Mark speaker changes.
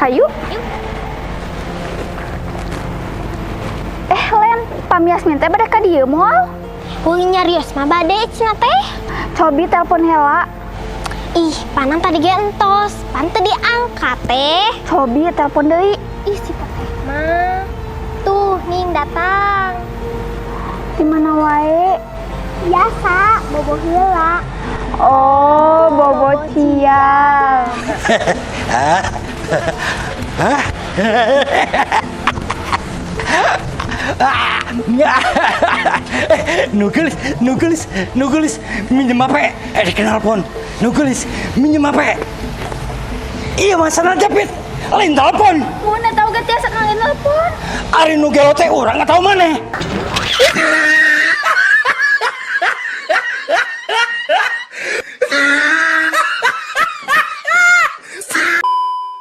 Speaker 1: Hayu. Len, pamiasmin teh bade ka dieu moal.
Speaker 2: Wong nyarios mah bade cenah teh.
Speaker 1: Cobi telepon Hela.
Speaker 2: Ih, panang tadi ge entos, pan teu diangkat teh.
Speaker 1: Cobi telepon deui.
Speaker 2: Ih, si teh mah. Tuh, ning datang.
Speaker 1: Di mana wae?
Speaker 2: Biasa, bobo heula.
Speaker 1: Oh, bobo cial.
Speaker 3: Nugelis, minjem apa? Dikenal pon. Nugelis, minjem apa? Iya masalah Japit, lain telepon.
Speaker 1: Mun tahu gak tiasa kangen telepon.
Speaker 3: Ari nu gelo teh urang nggak tahu mana.